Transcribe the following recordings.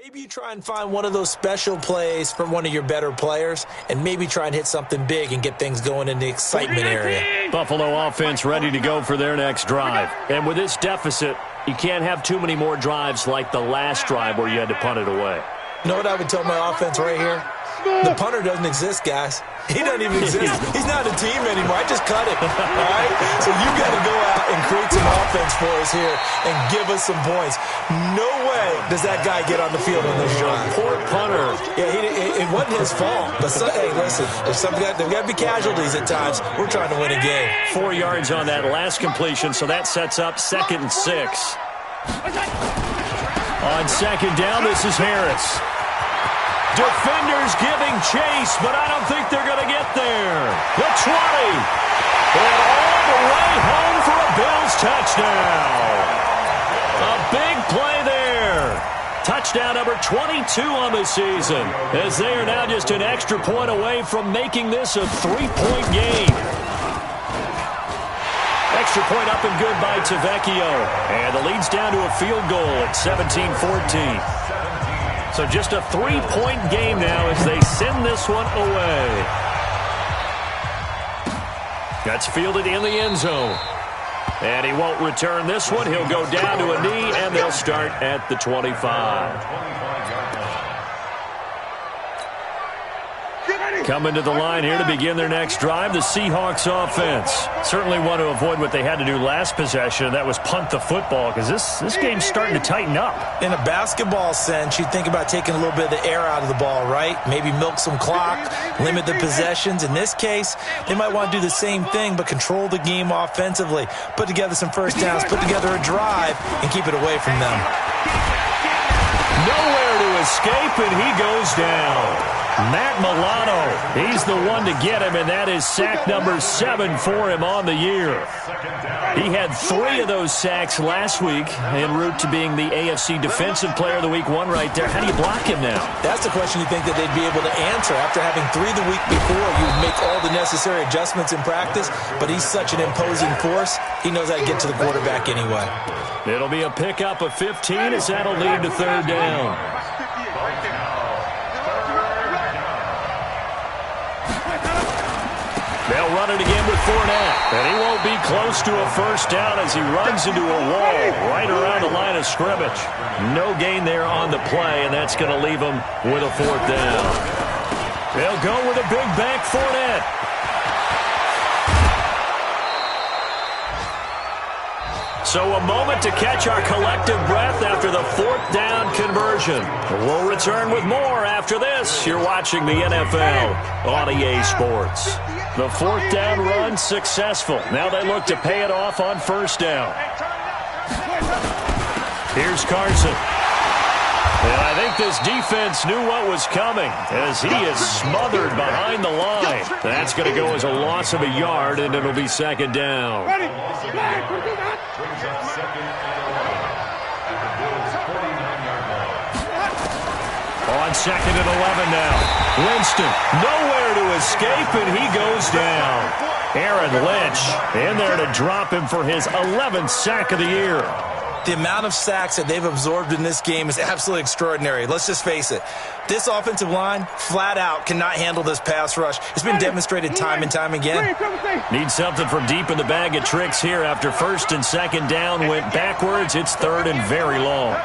Maybe you try and find one of those special plays from one of your better players and maybe try and hit something big and get things going in the excitement area. Buffalo offense ready to go for their next drive. And with this deficit, you can't have too many more drives like the last drive where you had to punt it away. You know what I would tell my offense right here? The punter doesn't exist, guys. He doesn't even exist. He's not a team anymore. I just cut it, all right? So you got to go out and create some offense for us here and give us some points. No way does that guy get on the field on this drive. Poor punter. Yeah, it wasn't his fault. But, hey, listen, there's got to be casualties at times. We're trying to win a game. 4 yards on that last completion, so that sets up 2nd and 6. On 2nd down, this is Harris. Defenders giving chase, but I don't think they're going to get there. The 20. And all the way home for a Bills touchdown. A big play there. Touchdown number 22 on the season, as they are now just an extra point away from making this a 3-point game. Extra point up and good by Tavecchio. And the lead's down to a field goal at 17-14. So just a 3-point game now as they send this one away. That's fielded in the end zone. And he won't return this one. He'll go down to a knee, and they'll start at the 25. Coming to the line here to begin their next drive, the Seahawks offense. Certainly want to avoid what they had to do last possession. That was punt the football, because this game's starting to tighten up. In a basketball sense, you think about taking a little bit of the air out of the ball, right? Maybe milk some clock, limit the possessions. In this case, they might want to do the same thing, but control the game offensively. Put together some first downs, put together a drive, and keep it away from them. Nowhere to escape, and he goes down. Matt Milano, he's the one to get him, and that is sack number 7 for him on the year. He had 3 of those sacks last week en route to being the AFC Defensive Player of the Week 1 right there. How do you block him now? That's the question you think that they'd be able to answer. After having 3 the week before, you make all the necessary adjustments in practice, but he's such an imposing force, he knows how to get to the quarterback anyway. It'll be a pickup of 15 as that'll lead to 3rd down. They'll run it again with Fournette, and he won't be close to a first down as he runs into a wall right around the line of scrimmage. No gain there on the play, and that's going to leave him with a 4th down. They'll go with a big bank Fournette. So a moment to catch our collective breath after the 4th down conversion. We'll return with more after this. You're watching the NFL on EA Sports. The 4th down run successful. Now they look to pay it off on 1st down. Here's Carson. And I think this defense knew what was coming as he is smothered behind the line. That's going to go as a loss of a yard, and it'll be 2nd down. On 2nd and 11 now. Winston, nowhere to escape, and he goes down. Aaron Lynch in there to drop him for his 11th sack of the year. The amount of sacks that they've absorbed in this game is absolutely extraordinary. Let's just face it. This offensive line, flat out, cannot handle this pass rush. It's been demonstrated time and time again. Need something from deep in the bag of tricks here after 1st and 2nd down went backwards. It's 3rd and very long.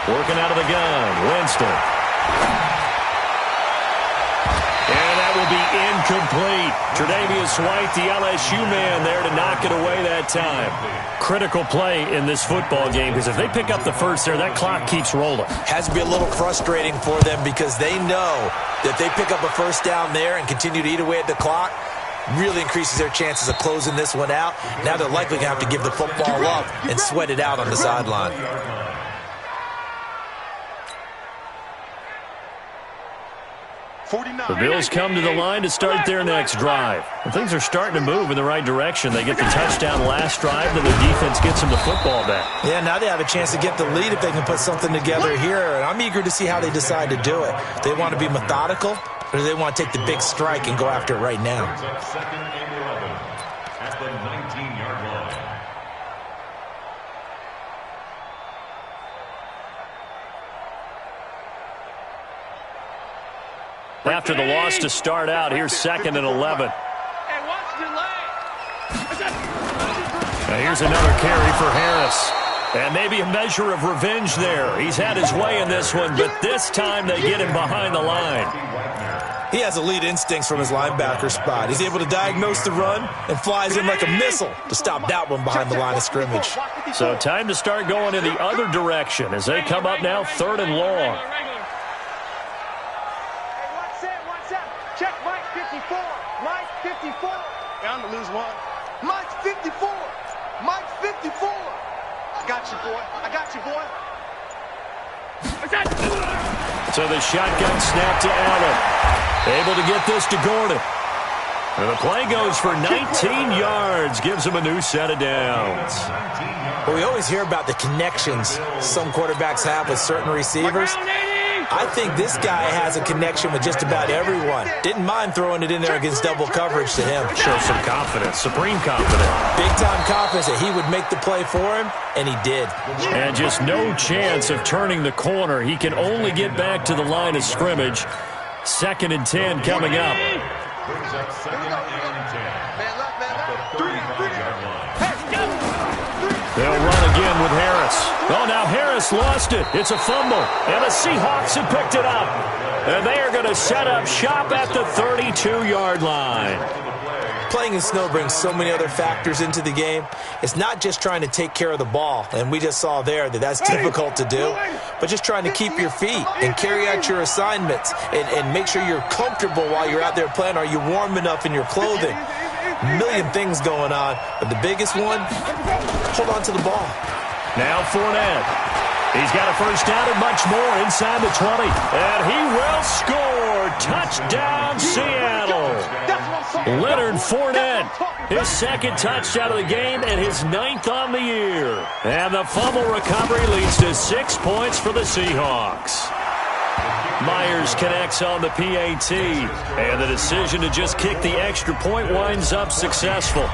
Working out of the gun, Winston. And that will be incomplete. Tre'Davious White, the LSU man, there to knock it away that time. Critical play in this football game, because if they pick up the first there, that clock keeps rolling. Has to be a little frustrating for them because they know that they pick up a first down there and continue to eat away at the clock, really increases their chances of closing this one out. Now they're likely going to have to give the football up and sweat it out on the sideline. The Bills come to the line to start their next drive. And things are starting to move in the right direction. They get the touchdown last drive, then the defense gets them the football back. Yeah, now they have a chance to get the lead if they can put something together here. And I'm eager to see how they decide to do it. They want to be methodical. Or do they want to take the big strike and go after it right now? Second and 11 at the 19-yard line. After the loss to start out, here's second and 11. Now here's another carry for Harris. And maybe a measure of revenge there. He's had his way in this one, but this time they get him behind the line. He has elite instincts from his linebacker spot. He's able to diagnose the run and flies in like a missile to stop that one behind the line of scrimmage. So time to start going in the other direction as they come up now 3rd and long. Check Mike 54. Mike 54. Bound to lose one. Mike 54. Mike 54. I got you, boy. I got you, boy. So the shotgun snap to Allen. Able to get this to Gordon. And the play goes for 19 yards. Gives him a new set of downs. Well, we always hear about the connections some quarterbacks have with certain receivers. I think this guy has a connection with just about everyone. Didn't mind throwing it in there against double coverage to him. Shows some confidence, supreme confidence. Big-time confidence that he would make the play for him, and he did. And just no chance of turning the corner. He can only get back to the line of scrimmage. 2nd and 10 coming up. Brings up 2nd and 10. They'll run again with Harris. Oh, now Harris lost it. It's a fumble. And the Seahawks have picked it up. And they are going to set up shop at the 32-yard line. Playing in snow brings so many other factors into the game. It's not just trying to take care of the ball, and we just saw there that that's difficult to do, but just trying to keep your feet and carry out your assignments and make sure you're comfortable while you're out there playing. Are you warm enough in your clothing? A million things going on, but the biggest one, hold on to the ball. Now Fournette. He's got a first down and much more inside the 20. And he will score. Touchdown, Seattle. Leonard Fournette, his 2nd touchdown of the game and his 9th on the year. And the fumble recovery leads to 6 points for the Seahawks. Myers connects on the PAT, and the decision to just kick the extra point winds up successful.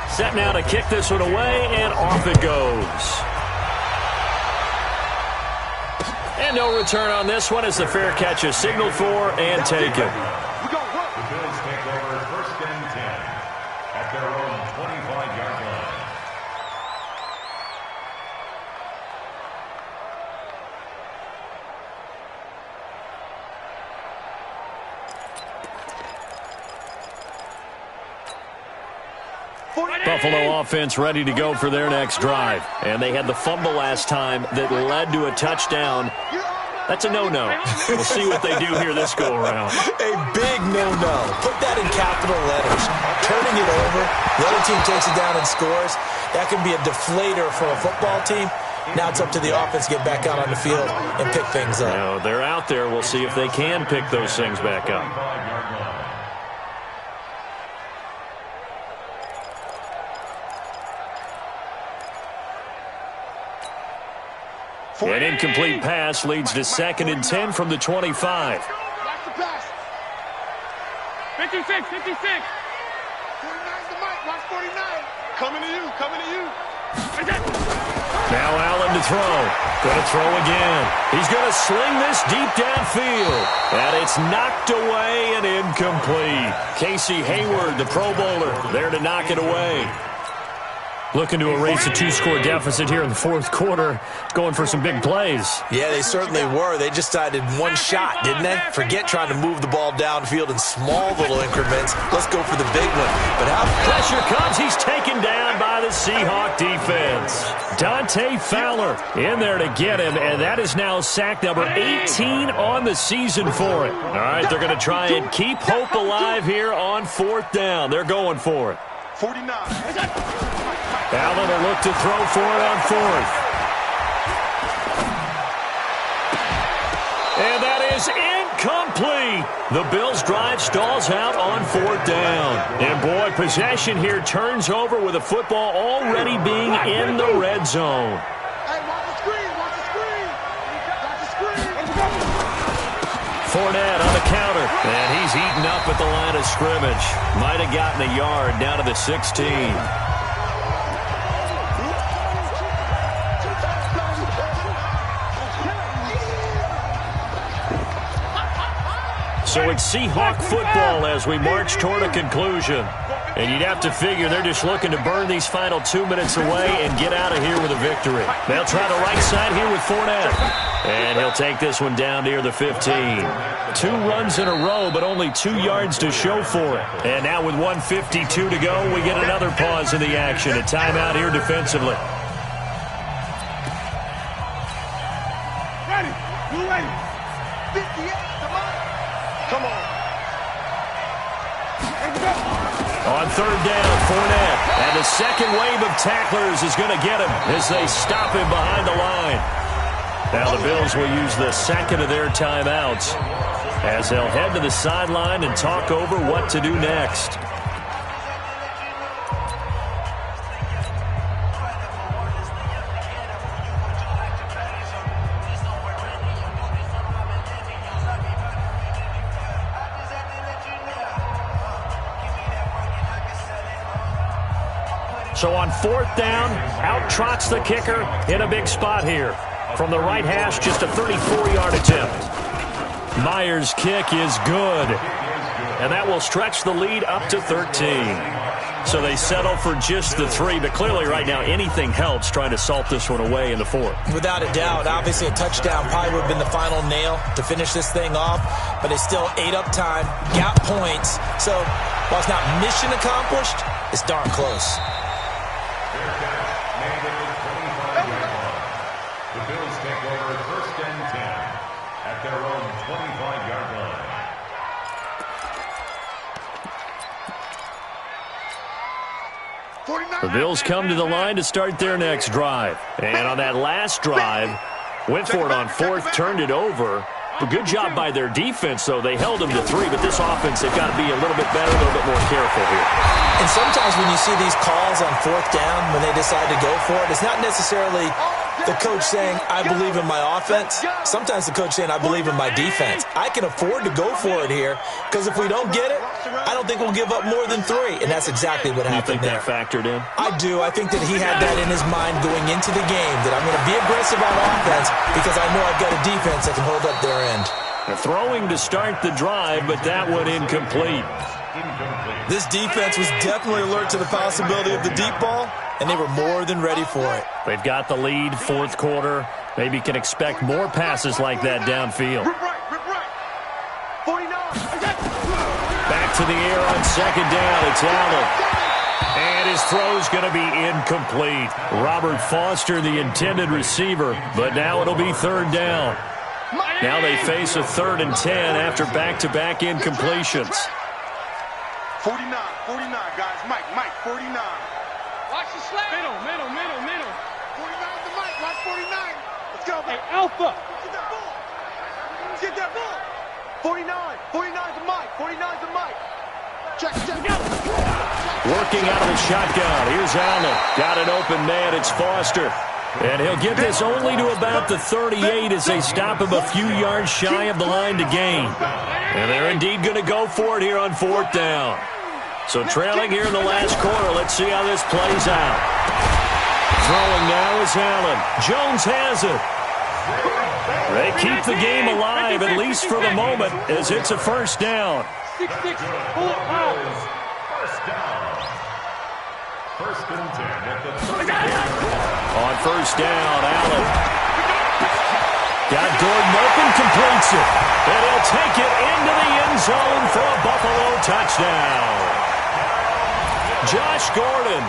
Set now to kick this one away, and off it goes. And no return on this one as the fair catch is signaled for and taken. The Bills take over 1st and 10 at their own 25-yard line. Buffalo offense ready to go for their next drive. And they had the fumble last time that led to a touchdown. That's a no-no. We'll see what they do here this go-around. A big no-no. Put that in capital letters. Turning it over, the other team takes it down and scores. That can be a deflator for a football team. Now it's up to the offense to get back out on the field and pick things up. Now, they're out there. We'll see if they can pick those things back up. An incomplete pass leads to 2nd and 10 from the 25. Watch the pass. 56, 56. 49's the mic. Watch 49. Coming to you, coming to you. Now Allen to throw. Going to throw again. He's going to sling this deep downfield. And it's knocked away and incomplete. Casey Hayward, the Pro Bowler, there to knock it away. Looking to erase a 2-score deficit here in the 4th quarter. Going for some big plays. Yeah, they certainly were. They just decided one shot, didn't they? Forget trying to move the ball downfield in small little increments. Let's go for the big one. But how pressure comes. He's taken down by the Seahawk defense. Dante Fowler in there to get him, and that is now sack number 18 on the season for it. All right, they're going to try and keep hope alive here on 4th down. They're going for it. 49. Allen will look to throw for it on 4th. And that is incomplete. The Bills' drive stalls out on 4th down. And, boy, possession here turns over with the football already being in the red zone. Hey, watch the screen, watch the screen. Watch the screen. Fournette on the counter. And he's eaten up at the line of scrimmage. Might have gotten a yard down to the 16. So it's Seahawk football as we march toward a conclusion. And you'd have to figure they're just looking to burn these final 2 minutes away and get out of here with a victory. They'll try the right side here with Fournette. And he'll take this one down near the 15. 2 runs in a row, but only 2 yards to show for it. And now with 1:52 to go, we get another pause in the action. A timeout here defensively. Ready. You ready. 58. Come on. On third down, Fournette. And the second wave of tacklers is going to get him as they stop him behind the line. Now the Bills will use the second of their timeouts as they'll head to the sideline and talk over what to do next. So on fourth down, out trots the kicker in a big spot here. From the right hash, just a 34-yard attempt. Myers' kick is good. And that will stretch the lead up to 13. So they settle for just the 3. But clearly right now, anything helps trying to salt this one away in the 4th. Without a doubt. Obviously, a touchdown probably would have been the final nail to finish this thing off. But they still ate up time, got points. So while it's not mission accomplished, it's darn close. The Bills take over first and 10 at their own 25-yard line. The Bills come to the line to start their next drive. And on that last drive, went for it on 4th, turned it over. A good job by their defense, though. They held them to 3, but this offense, they've got to be a little bit better, a little bit more careful here. And sometimes when you see these calls on 4th down, when they decide to go for it, it's not necessarily the coach saying, I believe in my offense. Sometimes the coach saying, I believe in my defense. I can afford to go for it here because if we don't get it, I don't think we'll give up more than 3. And that's exactly what happened there. You think that factored in? I do. I think that he had that in his mind going into the game, that I'm going to be aggressive on offense because I know I've got a defense that can hold up their end. Throwing to start the drive, but that one incomplete. This defense was definitely alert to the possibility of the deep ball, and they were more than ready for it. They've got the lead, 4th quarter. Maybe can expect more passes like that downfield. Back to the air on second down. It's Allen. And his throw's going to be incomplete. Robert Foster, the intended receiver, but now it'll be 3rd down. Now they face a 3rd and 10 after back-to-back incompletions. 49, guys. Mike, 49. Watch the slap. Middle. 49 to Mike. Watch 49. Let's go, Mike. Hey, Alpha. Get that ball. 49 to Mike. 49 to Mike. Check. Working out of the shotgun. Here's Allen. Got an open man. It's Foster. And he'll get this only to about the 38 as they stop him a few yards shy of the line to gain. And they're indeed going to go for it here on 4th down. So trailing here in the last quarter. Let's see how this plays out. Throwing now is Allen. Jones has it. They keep the game alive, at least for the moment, as it's a 1st down. 6-6. First down. 1st and 10 at the 30. On 1st down, Allen. Got Gordon open, completes it. And he'll take it into the end zone for a Buffalo touchdown. Josh Gordon,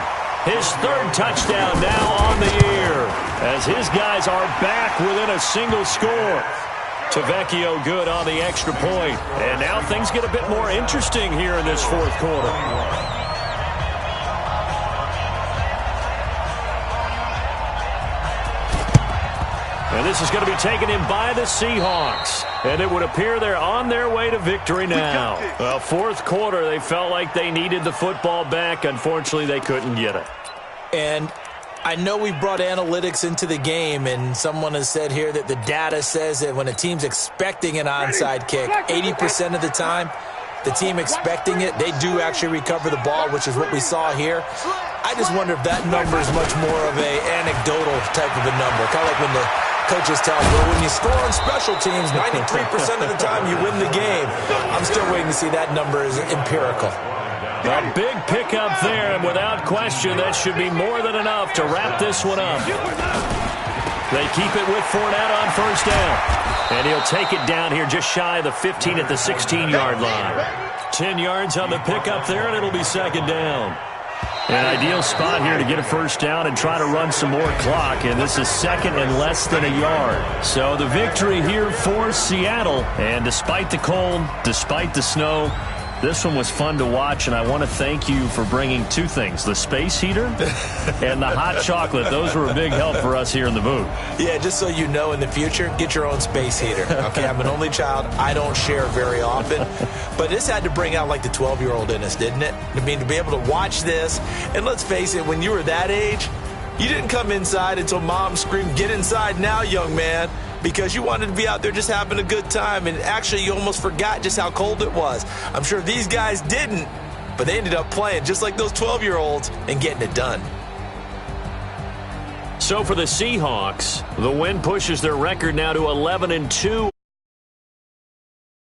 his 3rd touchdown now on the year, as his guys are back within a single score. Tavecchio good on the extra point. And now things get a bit more interesting here in this 4th quarter. And this is going to be taken in by the Seahawks. And it would appear they're on their way to victory now. Well, 4th quarter, they felt like they needed the football back. Unfortunately, they couldn't get it. And I know we brought analytics into the game, and someone has said here that the data says that when a team's expecting an onside kick, 80% of the time, the team expecting it, they do actually recover the ball, which is what we saw here. I just wonder if that number is much more of a anecdotal type of a number, kind of like when the coaches tell us, well, when you score on special teams, 93% of the time you win the game. I'm still waiting to see that number is empirical. A big pickup there, and without question, that should be more than enough to wrap this one up. They keep it with Fournette on first down. And he'll take it down here just shy of the 15 at the 16-yard line. 10 yards on the pickup there, and it'll be second down. An ideal spot here to get a first down and try to run some more clock, and this is second and less than a yard. So the victory here for Seattle, and despite the cold, despite the snow, this one was fun to watch, and I want to thank you for bringing two things, the space heater and the hot chocolate. Those were a big help for us here in the booth. Yeah, just so you know, in the future, get your own space heater. Okay, I'm an only child. I don't share very often. But this had to bring out, like, the 12-year-old in us, didn't it? I mean, to be able to watch this, and let's face it, when you were that age, you didn't come inside until Mom screamed, "Get inside now, young man," because you wanted to be out there just having a good time, and actually you almost forgot just how cold it was. I'm sure these guys didn't, but they ended up playing just like those 12-year-olds and getting it done. So for the Seahawks, the win pushes their record now to 11-2.